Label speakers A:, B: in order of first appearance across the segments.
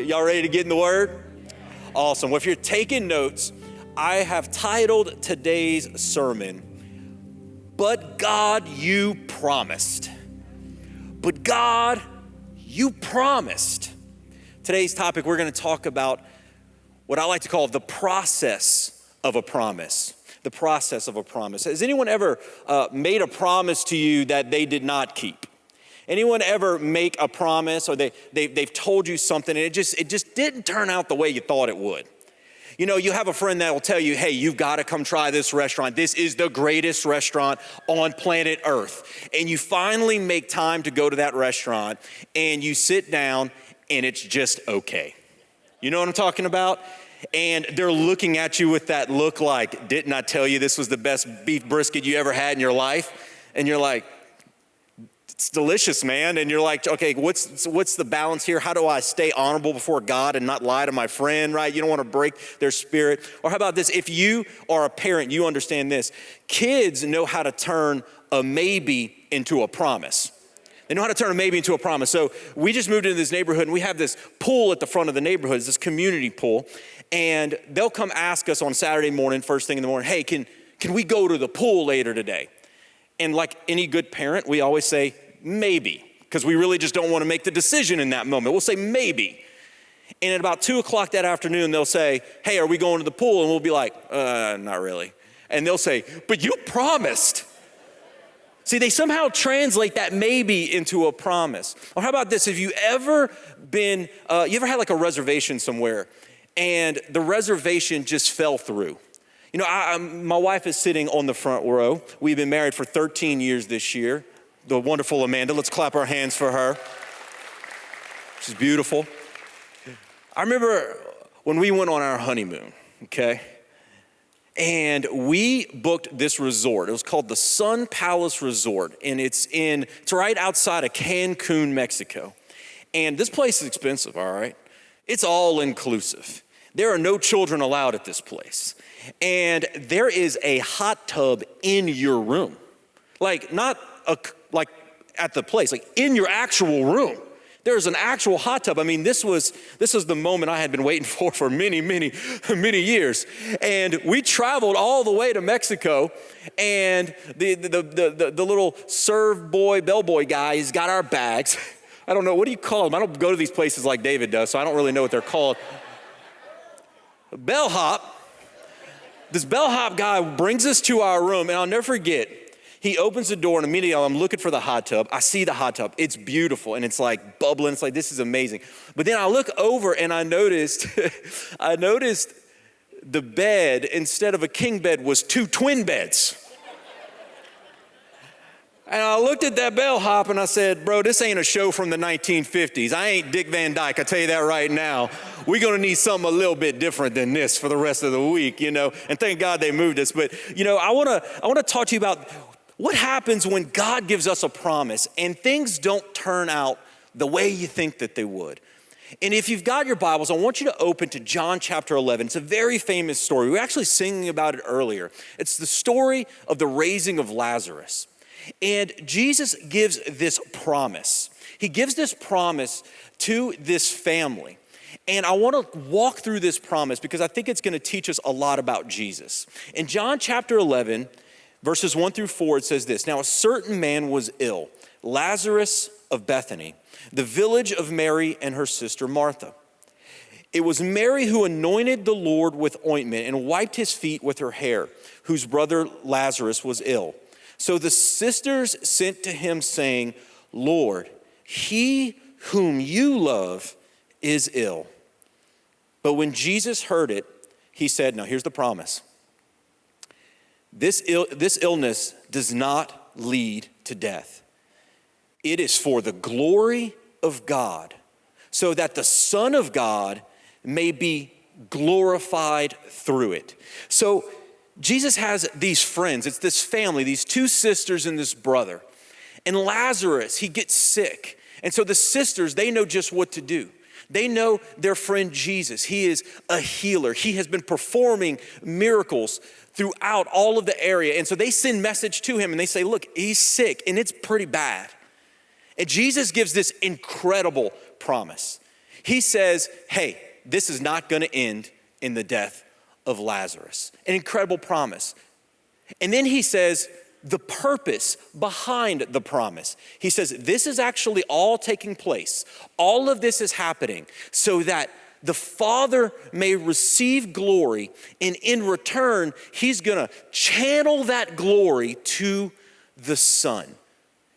A: Y'all ready to get in the Word? Awesome. Well, if you're taking notes, I have titled today's sermon, But God, You Promised. But God, You Promised. Today's topic, we're going to talk about what I like to call the process of a promise. The process of a promise. Has anyone ever made a promise to you that they did not keep? Anyone ever make a promise or they've told you something and it just didn't turn out the way you thought it would? You know, you have a friend that will tell you, hey, you've got to come try this restaurant. This is the greatest restaurant on planet Earth. And you finally make time to go to that restaurant and you sit down and it's just okay. You know what I'm talking about? And they're looking at you with that look like, didn't I tell you this was the best beef brisket you ever had in your life? And you're like, it's delicious, man. And you're like, okay, what's the balance here? How do I stay honorable before God and not lie to my friend, right? You don't want to break their spirit. Or how about this? If you are a parent, you understand this. Kids know how to turn a maybe into a promise. They know how to turn a maybe into a promise. So we just moved into this neighborhood and we have this pool at the front of the neighborhood. It's this community pool. And they'll come ask us on Saturday morning, first thing in the morning, hey, can we go to the pool later today? And like any good parent, we always say, maybe, because we really just don't want to make the decision in that moment. We'll say maybe. And at about 2 o'clock that afternoon, they'll say, hey, are we going to the pool? And we'll be like, not really. And they'll say, but you promised. See, they somehow translate that maybe into a promise. Or how about this? Have you ever been, you ever had like a reservation somewhere and the reservation just fell through? You know, my wife is sitting on the front row. We've been married for 13 years this year. The wonderful Amanda. Let's clap our hands for her. She's beautiful. I remember when we went on our honeymoon, okay? And we booked this resort. It was called the Sun Palace Resort. And it's right outside of Cancun, Mexico. And this place is expensive, all right? It's all inclusive. There are no children allowed at this place. And there is a hot tub in your room. Like not like at the place, like in your actual room. There's an actual hot tub. I mean, this is the moment I had been waiting for many, many, many years. And we traveled all the way to Mexico, and the little serve boy, bellboy guy, he's got our bags. I don't know, what do you call them? I don't go to these places like David does, so I don't really know what they're called. Bellhop. This bellhop guy brings us to our room, and I'll never forget, he opens the door and immediately I'm looking for the hot tub. I see the hot tub. It's beautiful and it's like bubbling. It's like, this is amazing. But then I look over and I noticed the bed, instead of a king bed, was 2 twin beds. And I looked at that bellhop and I said, bro, this ain't a show from the 1950s. I ain't Dick Van Dyke, I tell you that right now. We're gonna need something a little bit different than this for the rest of the week, you know? And thank God they moved us. But, you know, I wanna talk to you about what happens when God gives us a promise and things don't turn out the way you think that they would. And if you've got your Bibles, I want you to open to John chapter 11. It's a very famous story. We were actually singing about it earlier. It's the story of the raising of Lazarus. And Jesus gives this promise. He gives this promise to this family. And I want to walk through this promise because I think it's going to teach us a lot about Jesus. In John chapter 11, verses 1 through 4, it says this. Now a certain man was ill, Lazarus of Bethany, the village of Mary and her sister Martha. It was Mary who anointed the Lord with ointment and wiped his feet with her hair, whose brother Lazarus was ill. So the sisters sent to him saying, Lord, he whom you love is ill. But when Jesus heard it, he said, now here's the promise. This illness does not lead to death. It is for the glory of God, so that the Son of God may be glorified through it. So Jesus has these friends. It's this family, these 2 sisters and this brother. And Lazarus, he gets sick. And so the sisters, they know just what to do. They know their friend Jesus. He is a healer. He has been performing miracles throughout all of the area. And so they send message to him and they say, look, he's sick and it's pretty bad. And Jesus gives this incredible promise. he says, hey, this is not going to end in the death of Lazarus. An incredible promise. And then he says the purpose behind the promise. He says this is actually all taking place. All of this is happening so that the Father may receive glory, and in return, he's going to channel that glory to the Son.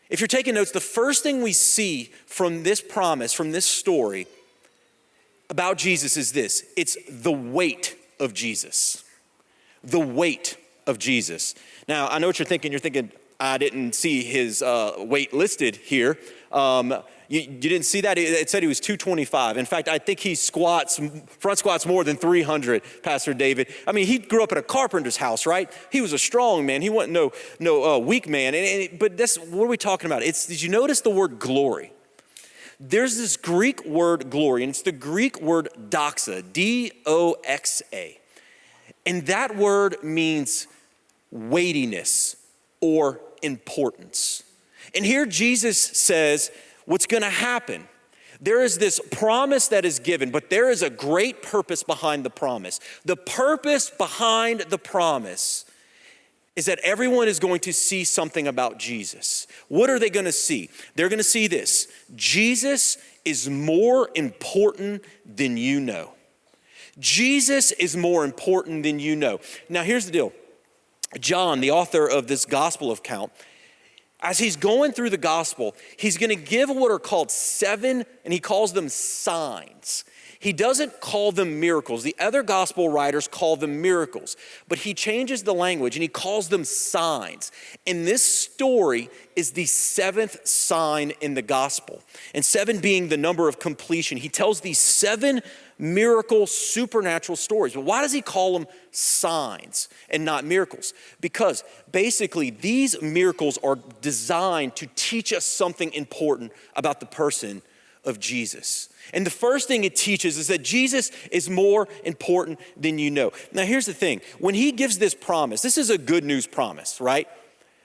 A: If you're taking notes, the first thing we see from this promise, from this story about Jesus is this. It's the weight of Jesus. The weight of Jesus. Now, I know what you're thinking. You're thinking, I didn't see his weight listed here. You didn't see that? It said he was 225. In fact, I think he front squats more than 300, Pastor David. I mean, he grew up in a carpenter's house, right? He was a strong man. He wasn't no weak man. But that's, what are we talking about? Did you notice the word glory? There's this Greek word glory, and it's the Greek word doxa, D-O-X-A. And that word means weightiness or importance. And here Jesus says, what's going to happen? There is this promise that is given, but there is a great purpose behind the promise. The purpose behind the promise is that everyone is going to see something about Jesus. What are they going to see? They're going to see this. Jesus is more important than you know. Jesus is more important than you know. Now, here's the deal. John, the author of this gospel account, as he's going through the gospel, he's going to give what are called 7, and he calls them signs. He doesn't call them miracles. The other gospel writers call them miracles, but he changes the language and he calls them signs. And this story is the 7th sign in the gospel. And 7 being the number of completion. He tells these 7 miracle, supernatural stories. But why does he call them signs and not miracles? Because basically these miracles are designed to teach us something important about the person of Jesus. And the first thing it teaches is that Jesus is more important than you know. Now here's the thing. When he gives this promise, this is a good news promise, right?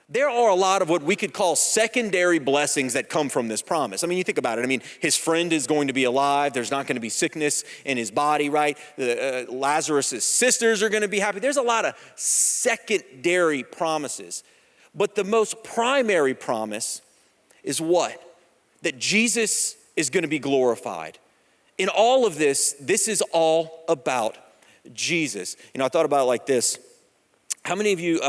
A: There are a lot of what we could call secondary blessings that come from this promise. I mean, you think about it. I mean, his friend is going to be alive. There's not going to be sickness in his body, right? Lazarus' sisters are going to be happy. There's a lot of secondary promises. But the most primary promise is what? That Jesus is going to be glorified. In all of this, this is all about Jesus. You know, I thought about it like this. How many of you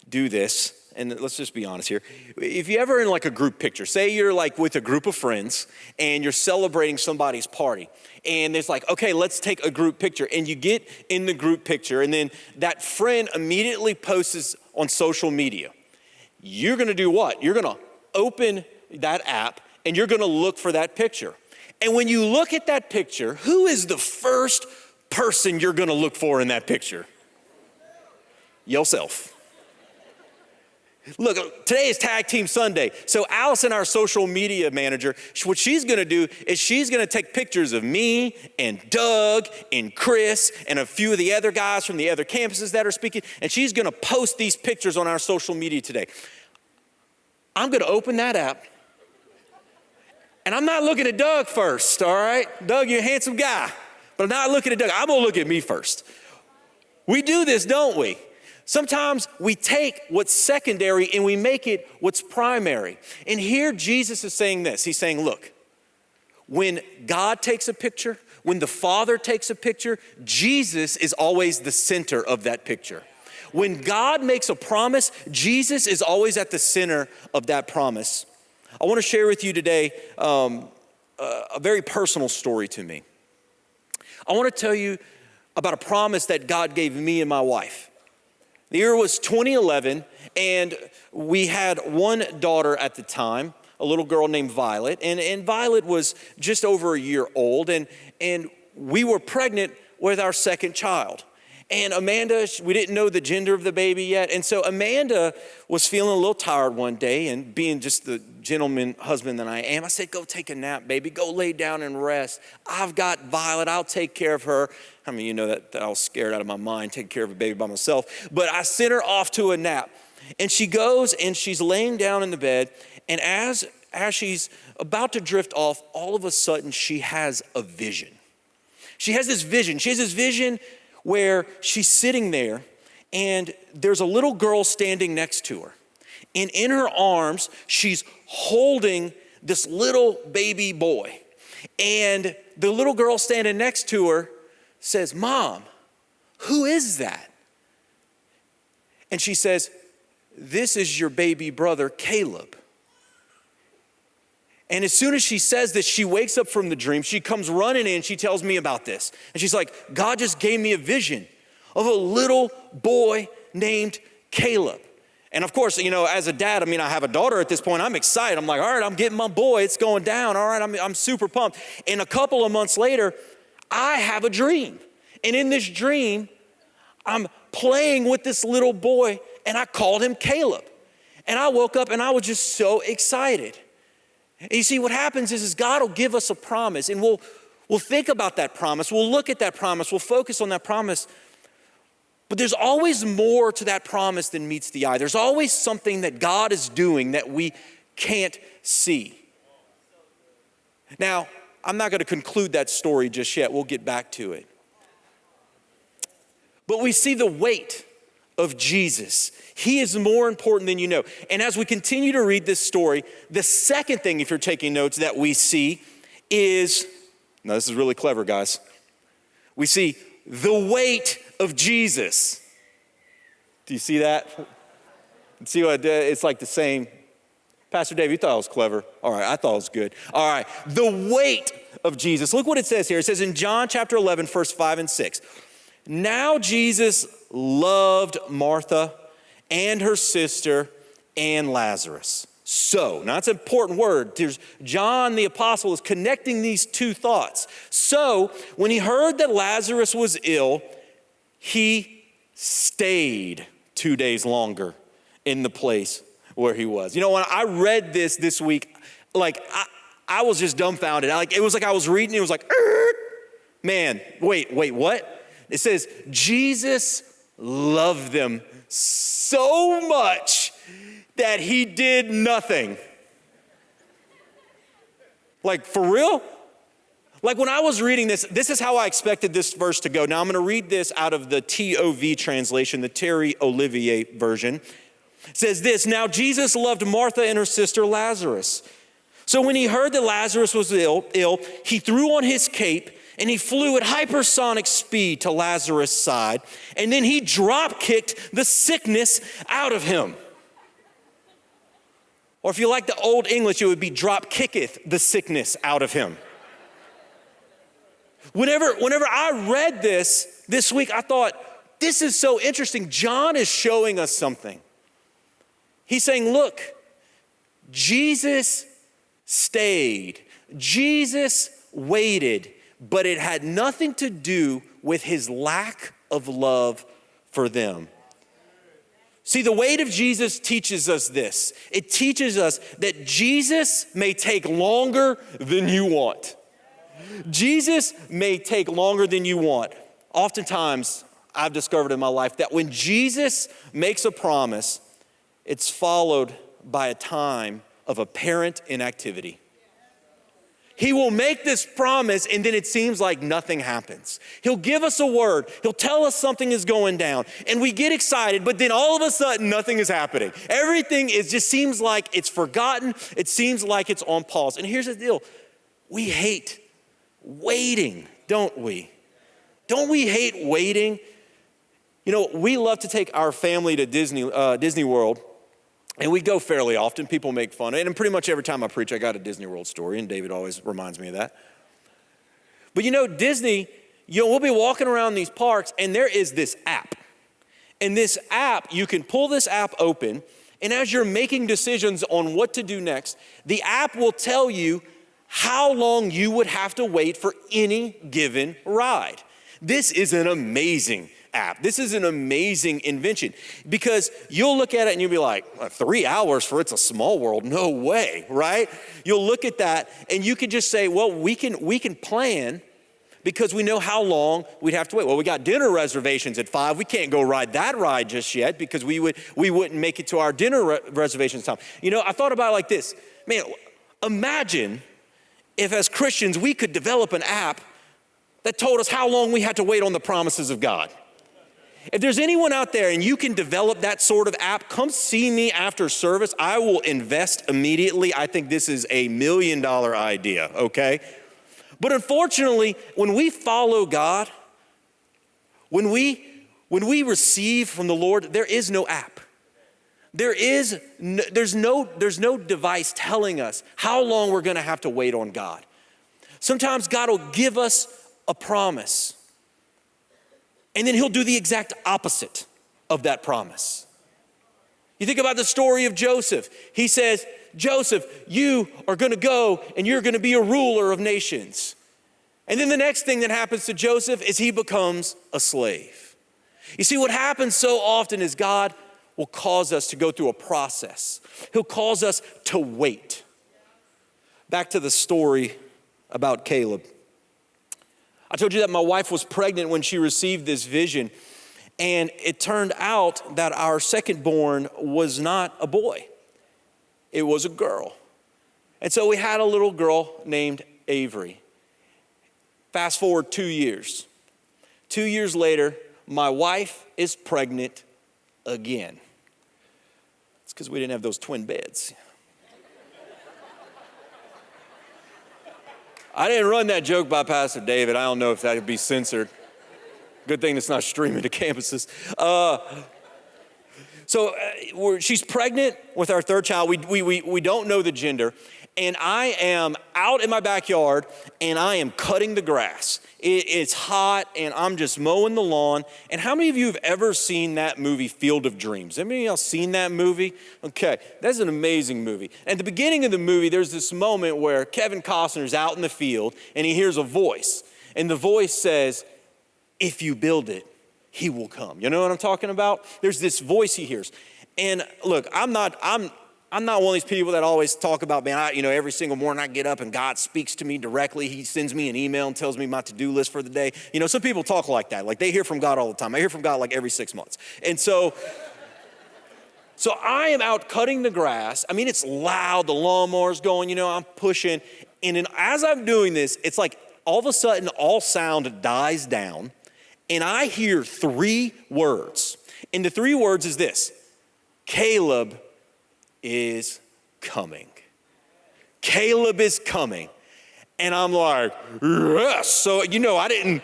A: do this? And let's just be honest here. If you ever in like a group picture, say you're like with a group of friends and you're celebrating somebody's party, and it's like, okay, let's take a group picture, and you get in the group picture, and then that friend immediately posts on social media. You're gonna do what? You're gonna open that app and you're gonna look for that picture. And when you look at that picture, who is the first person you're gonna look for in that picture? Yourself. Look, today is Tag Team Sunday. So Allison, our social media manager, what she's gonna do is she's gonna take pictures of me and Doug and Chris and a few of the other guys from the other campuses that are speaking, and she's gonna post these pictures on our social media today. I'm gonna open that app, and I'm not looking at Doug first, all right? Doug, you're a handsome guy, but I'm not looking at Doug. I'm gonna look at me first. We do this, don't we? Sometimes we take what's secondary and we make it what's primary. And here Jesus is saying this. He's saying, look, when God takes a picture, when the Father takes a picture, Jesus is always the center of that picture. When God makes a promise, Jesus is always at the center of that promise. I want to share with you today a very personal story to me. I want to tell you about a promise that God gave me and my wife. The year was 2011, and we had one daughter at the time, a little girl named Violet, and Violet was just over a year old, and we were pregnant with our second child. And Amanda, we didn't know the gender of the baby yet, and so Amanda was feeling a little tired one day, and being just the gentleman husband that I am, I said, go take a nap, baby, go lay down and rest. I've got Violet, I'll take care of her. I mean, you know that I was scared out of my mind, taking care of a baby by myself, but I sent her off to a nap. And she goes and she's laying down in the bed, and as as she's about to drift off, all of a sudden she has a vision. She has this vision where she's sitting there and there's a little girl standing next to her. And in her arms, she's holding this little baby boy. And the little girl standing next to her says, "Mom, who is that?" And she says, "This is your baby brother, Caleb." And as soon as she says this, she wakes up from the dream. She comes running in. She tells me about this. And she's like, "God just gave me a vision of a little boy named Caleb." And of course, as a dad, I have a daughter at this point. I'm excited. I'm like, all right, I'm getting my boy. It's going down. All right, I'm super pumped. And a couple of months later, I have a dream. And in this dream, I'm playing with this little boy, and I called him Caleb. And I woke up, and I was just so excited. And you see, what happens is God will give us a promise, and we'll think about that promise. We'll look at that promise. We'll focus on that promise. But there's always more to that promise than meets the eye. There's always something that God is doing that we can't see. Now, I'm not going to conclude that story just yet. We'll get back to it. But we see the weight of Jesus. He is more important than you know. And as we continue to read this story, the second thing, if you're taking notes, that we see is, now this is really clever, guys. We see the weight of Jesus. Do you see that? See what I did? It's like the same. Pastor Dave, you thought it was clever. All right, I thought it was good. All right, the weight of Jesus. Look what it says here. It says in John chapter 11, verse 5 and 6. Now Jesus loved Martha and her sister and Lazarus. So, now that's an important word. There's John the apostle is connecting these two thoughts. So, when he heard that Lazarus was ill, he stayed 2 days longer in the place where he was. When I read this week, I was just dumbfounded. It was like I was reading, it was like, man, wait, what? It says, Jesus loved them so much that he did nothing. Like, for real? Like, when I was reading this is how I expected this verse to go. Now, I'm going to read this out of the TOV translation, the Terry Olivier version. It says this, "Now Jesus loved Martha and her sister Lazarus. So when he heard that Lazarus was ill, he threw on his cape and he flew at hypersonic speed to Lazarus' side, and then he drop-kicked the sickness out of him." Or if you like the old English, it would be drop-kicketh the sickness out of him. Whenever I read this week, I thought, this is so interesting. John is showing us something. He's saying, look, Jesus stayed. Jesus waited. But it had nothing to do with his lack of love for them. See, the weight of Jesus teaches us this. It teaches us that Jesus may take longer than you want. Jesus may take longer than you want. Oftentimes, I've discovered in my life that when Jesus makes a promise, it's followed by a time of apparent inactivity. He will make this promise and then it seems like nothing happens. He'll give us a word. He'll tell us something is going down and we get excited, but then all of a sudden nothing is happening. Everything just seems like it's forgotten. It seems like it's on pause. And here's the deal. We hate waiting, don't we? Don't we hate waiting? We love to take our family to Disney World. And we go fairly often. People make fun of it. And pretty much every time I preach, I got a Disney World story. And David always reminds me of that. But Disney, we'll be walking around these parks and there is this app. And this app, you can pull this app open. And as you're making decisions on what to do next, the app will tell you how long you would have to wait for any given ride. This is an amazing app. This is an amazing invention because you'll look at it and you'll be like, 3 hours for It's a Small World? No way, right? You'll look at that and you can just say, well, we can plan because we know how long we'd have to wait. Well, we got dinner reservations at 5. We can't go ride that ride just yet because we wouldn't make it to our dinner reservations time. I thought about it like this. Man, Imagine if as Christians we could develop an app that told us how long we had to wait on the promises of God. If there's anyone out there and you can develop that sort of app, come see me after service. I will invest immediately. I think this is a $1 million idea, okay? But unfortunately, when we follow God, when we receive from the Lord, there is no app. There's no device telling us how long we're gonna have to wait on God. Sometimes God will give us a promise, and then he'll do the exact opposite of that promise. You think about the story of Joseph. He says, Joseph, you are gonna go and you're gonna be a ruler of nations. And then the next thing that happens to Joseph is he becomes a slave. You see, what happens so often is God will cause us to go through a process. He'll cause us to wait. Back to the story about Caleb. I told you that my wife was pregnant when she received this vision, and it turned out that our second born was not a boy. It was a girl. And so we had a little girl named Avery. Fast forward 2 years. 2 years later, my wife is pregnant again. It's because we didn't have those twin beds. I didn't run that joke by Pastor David. I don't know if that would be censored. Good thing it's not streaming to campuses. She's pregnant with our third child. We don't know the gender. And I am out in my backyard and I am cutting the grass. It's hot and I'm just mowing the lawn. And how many of you have ever seen that movie, Field of Dreams? Anybody else seen that movie? Okay, that's an amazing movie. At the beginning of the movie, there's this moment where Kevin Costner's out in the field and he hears a voice. And the voice says, if you build it, he will come. You know what I'm talking about? There's this voice he hears. And look, I'm not one of these people that always talk about, man, every single morning I get up and God speaks to me directly. He sends me an email and tells me my to-do list for the day. Some people talk like that. Like they hear from God all the time. I hear from God like every 6 months. And so I am out cutting the grass. I mean, it's loud. The lawnmower's going, I'm pushing. And then as I'm doing this, it's like all of a sudden all sound dies down and I hear 3 words. And the 3 words is this: Caleb is coming. Caleb is coming. And I'm like, yes. So, I didn't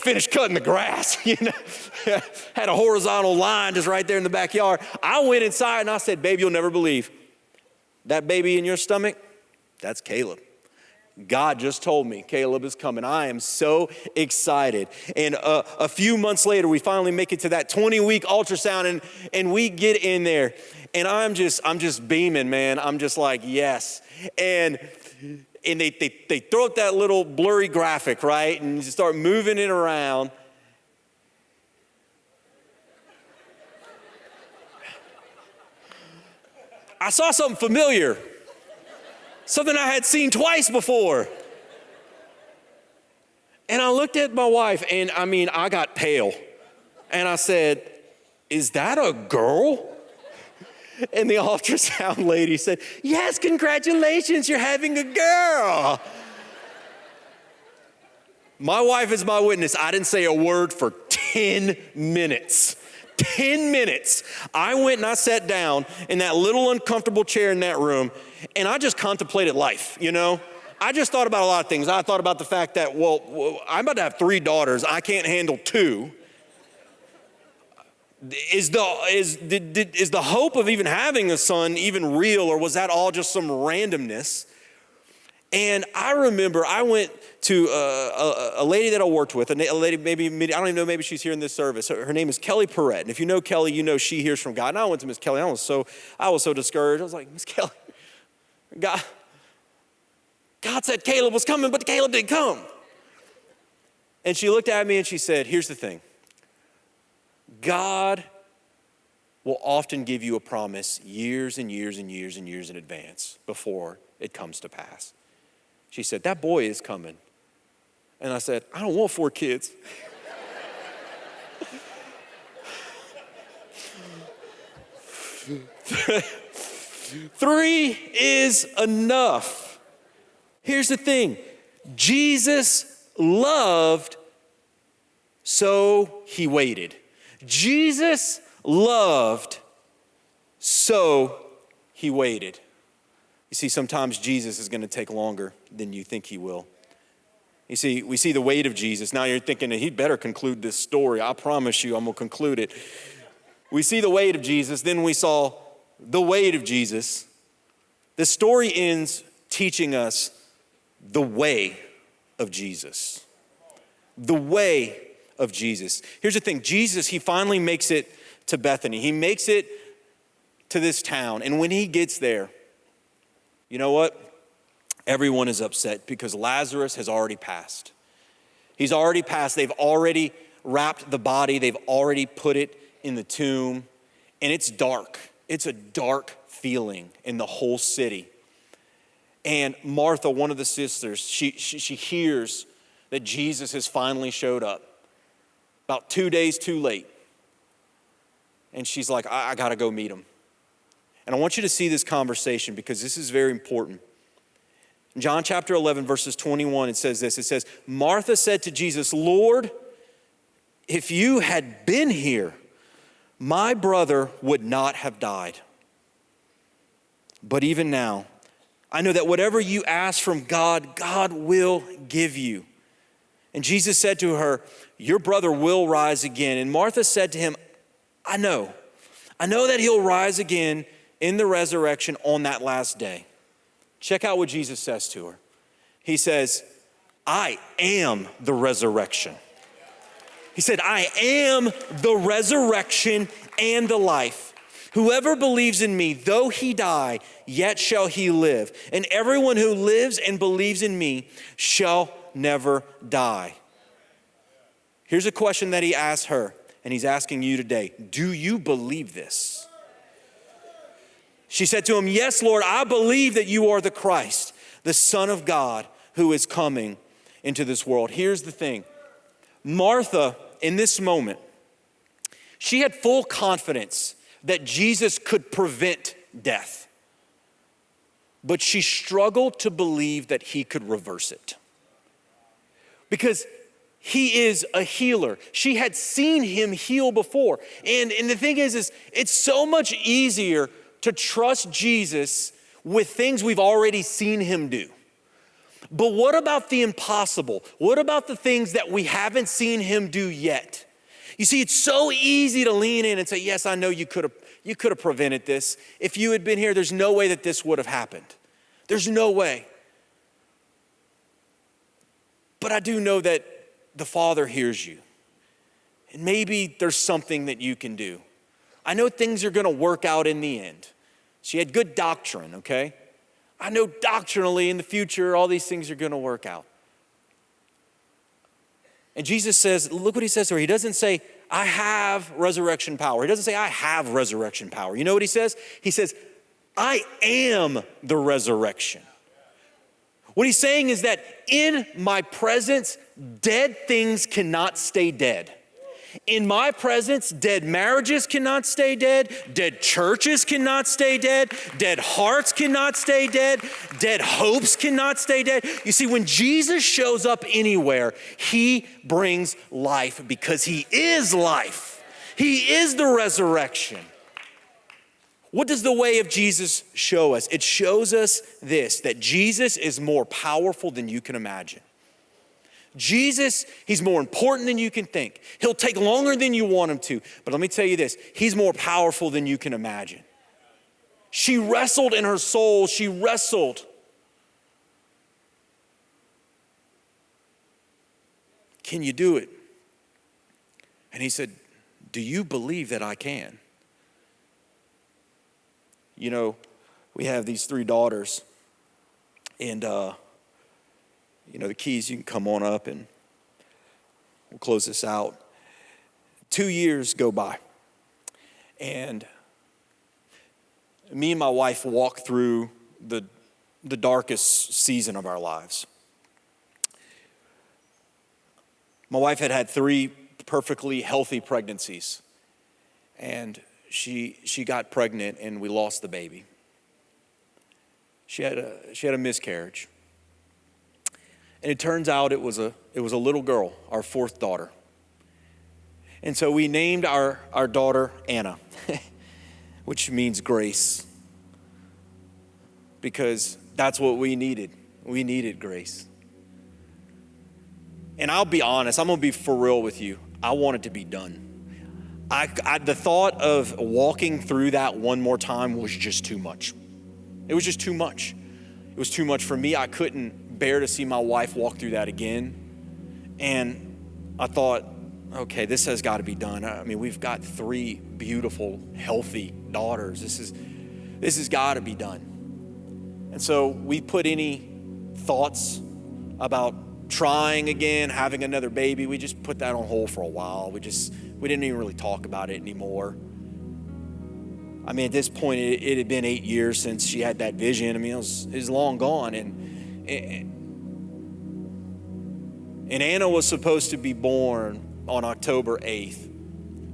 A: finish cutting the grass, Had a horizontal line just right there in the backyard. I went inside and I said, babe, you'll never believe. That baby in your stomach, that's Caleb. God just told me Caleb is coming. I am so excited. And a few months later, we finally make it to that 20-week ultrasound and we get in there. And I'm just beaming, man. I'm just like, yes. And they throw up that little blurry graphic, right? And you start moving it around. I saw something familiar. Something I had seen twice before. And I looked at my wife and I got pale. And I said, is that a girl? And the ultrasound lady said, yes, congratulations, you're having a girl. My wife is my witness. I didn't say a word for 10 minutes. 10 minutes. I went and I sat down in that little uncomfortable chair in that room and I just contemplated life, I just thought about a lot of things. I thought about the fact that, I'm about to have 3 daughters. I can't handle 2. Is the hope of even having a son even real, or was that all just some randomness? And I remember I went to a lady that I worked with, a lady maybe, I don't even know, maybe she's here in this service. Her name is Kelly Perrette. And if you know Kelly, you know she hears from God. And I went to Miss Kelly. I was so discouraged. I was like, Miss Kelly, God said Caleb was coming, but Caleb didn't come. And she looked at me and she said, here's the thing. God will often give you a promise years and years and years and years in advance before it comes to pass. She said, that boy is coming. And I said, I don't want 4 kids. 3 is enough. Here's the thing. Jesus loved, so he waited. Jesus loved, so he waited. You see, sometimes Jesus is going to take longer than you think he will. You see, we see the weight of Jesus. Now you're thinking that he'd better conclude this story. I promise you, I'm going to conclude it. We see the weight of Jesus, then we saw the weight of Jesus. The story ends teaching us the way of Jesus. The way of Jesus. Here's the thing, Jesus, he finally makes it to Bethany. He makes it to this town. And when he gets there, you know what? Everyone is upset because Lazarus has already passed. He's already passed. They've already wrapped the body. They've already put it in the tomb. And it's dark. It's a dark feeling in the whole city. And Martha, one of the sisters, she hears that Jesus has finally showed up. About 2 days too late. And she's like, I got to go meet him. And I want you to see this conversation because this is very important. In John chapter 11, verses 21, it says this. It says, Martha said to Jesus, Lord, if you had been here, my brother would not have died. But even now, I know that whatever you ask from God, God will give you. And Jesus said to her, your brother will rise again. And Martha said to him, I know that he'll rise again in the resurrection on that last day. Check out what Jesus says to her. He says, I am the resurrection. He said, I am the resurrection and the life. Whoever believes in me, though he die, yet shall he live. And everyone who lives and believes in me shall never die. Here's a question that he asked her, and he's asking you today. Do you believe this? She said to him, yes, Lord, I believe that you are the Christ, the Son of God, who is coming into this world. Here's the thing. Martha, in this moment, she had full confidence that Jesus could prevent death. But she struggled to believe that he could reverse it. Because he is a healer. She had seen him heal before. And the thing is it's so much easier to trust Jesus with things we've already seen him do. But what about the impossible? What about the things that we haven't seen him do yet? You see, it's so easy to lean in and say, yes, I know you could have prevented this. If you had been here, there's no way that this would have happened. There's no way. But I do know that the Father hears you. And maybe there's something that you can do. I know things are going to work out in the end. She had good doctrine, okay? I know doctrinally in the future, all these things are going to work out. And Jesus says, look what he says to her. He doesn't say, I have resurrection power. He doesn't say, I have resurrection power. You know what he says? He says, I am the resurrection. What he's saying is that in my presence, dead things cannot stay dead. In my presence, dead marriages cannot stay dead, dead churches cannot stay dead, dead hearts cannot stay dead, dead hopes cannot stay dead. You see, when Jesus shows up anywhere, he brings life because he is life. He is the resurrection. What does the way of Jesus show us? It shows us this, that Jesus is more powerful than you can imagine. Jesus, he's more important than you can think. He'll take longer than you want him to. But let me tell you this, he's more powerful than you can imagine. She wrestled in her soul. She wrestled. Can you do it? And he said, do you believe that I can? You know, we have these 3 daughters, and you know, the keys, you can come on up and we'll close this out. 2 years go by, and me and my wife walk through the darkest season of our lives. My wife had 3 perfectly healthy pregnancies, and she got pregnant and we lost the baby. She had a miscarriage. And it turns out it was a little girl, our fourth daughter. And so we named our daughter Anna, which means grace, because that's what we needed. We needed grace. And I'll be honest, I'm going to be for real with you. I want it to be done. The thought of walking through that one more time was just too much. It was just too much. It was too much for me. I couldn't bear to see my wife walk through that again. And I thought, okay, this has got to be done. I mean, we've got 3 beautiful, healthy daughters. This has got to be done. And so we put any thoughts about trying again, having another baby, we just put that on hold for a while. We didn't even really talk about it anymore. I mean, at this point, it had been 8 years since she had that vision. I mean, it was long gone. And Anna was supposed to be born on October 8th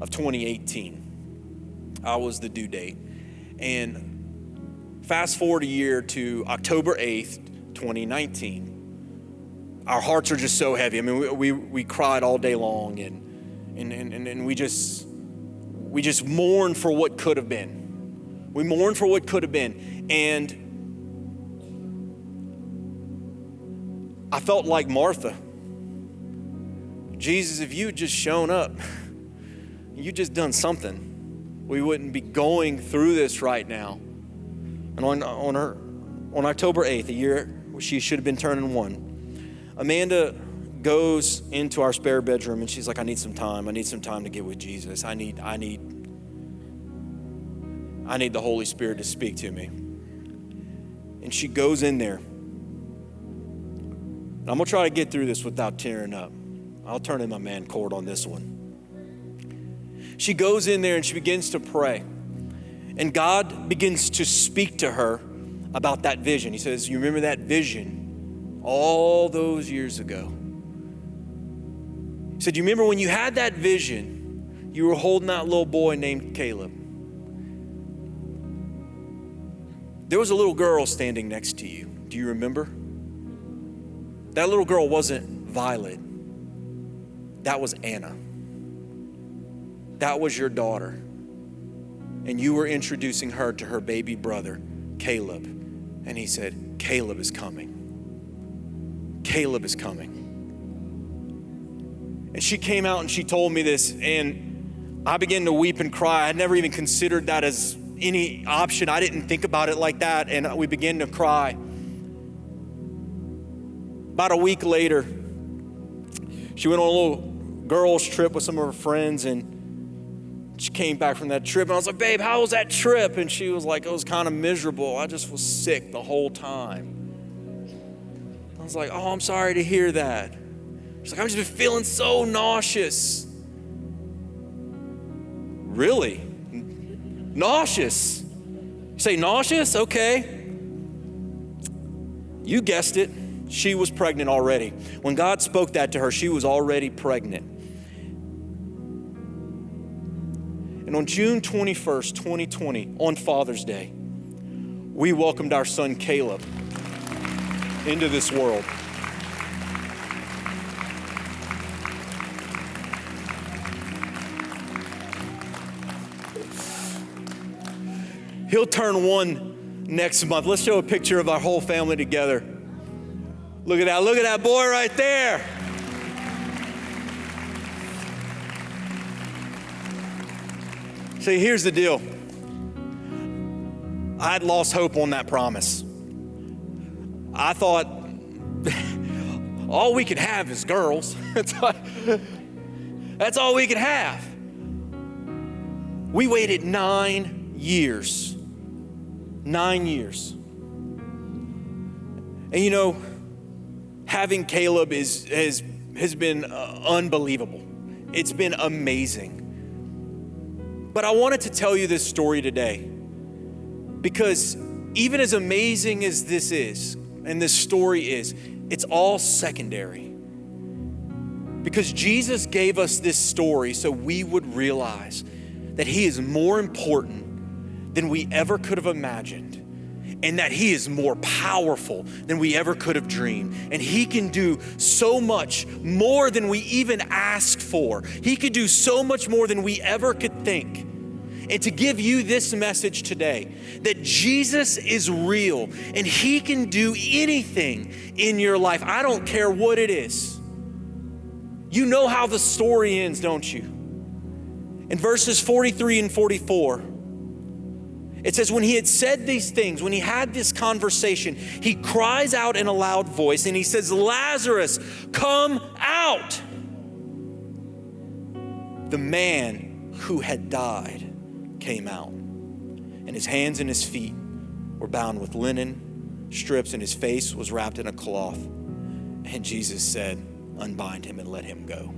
A: of 2018. I was the due date. And fast forward a year to October 8th, 2019. Our hearts are just so heavy. I mean, we cried all day long, and we just mourned for what could have been. We mourned for what could have been. And I felt like Martha. Jesus, if you had just shown up, you just done something, we wouldn't be going through this right now. And on October 8th, a year she should have been turning 1, Amanda goes into our spare bedroom and she's like, I need some time. I need some time to get with Jesus. I need the Holy Spirit to speak to me. And she goes in there. And I'm gonna try to get through this without tearing up. I'll turn in my man cord on this one. She goes in there and she begins to pray. And God begins to speak to her about that vision. He says, you remember that vision all those years ago? He said, you remember when you had that vision, you were holding that little boy named Caleb. There was a little girl standing next to you. Do you remember? That little girl wasn't Violet. That was Anna. That was your daughter. And you were introducing her to her baby brother, Caleb. And he said, Caleb is coming. Caleb is coming. And she came out and she told me this, and I began to weep and cry. I had never even considered that as any option. I didn't think about it like that, and we began to cry. About a week later, she went on a little girls trip with some of her friends, and she came back from that trip, and I was like, babe, how was that trip? And she was like, it was kind of miserable. I just was sick the whole time. I was like, oh, I'm sorry to hear that. She's like, I've just been feeling so nauseous. Really? Nauseous? You say nauseous? Okay. You guessed it. She was pregnant already. When God spoke that to her, she was already pregnant. And on June 21st, 2020, on Father's Day, we welcomed our son Caleb into this world. He'll turn 1 next month. Let's show a picture of our whole family together. Look at that boy right there. See, here's the deal. I had lost hope on that promise. I thought all we could have is girls. That's all we could have. We waited 9 years. 9 years. And you know, having Caleb has been unbelievable. It's been amazing. But I wanted to tell you this story today because even as amazing as this is, and this story is, it's all secondary. Because Jesus gave us this story so we would realize that he is more important than we ever could have imagined. and that he is more powerful than we ever could have dreamed. And he can do so much more than we even ask for. He could do so much more than we ever could think. And to give you this message today, that Jesus is real and he can do anything in your life. I don't care what it is. You know how the story ends, don't you? In verses 43 and 44, it says, when he had said these things, when he had this conversation, he cries out in a loud voice and he says, Lazarus, come out. The man who had died came out, and his hands and his feet were bound with linen strips, and his face was wrapped in a cloth. And Jesus said, unbind him and let him go.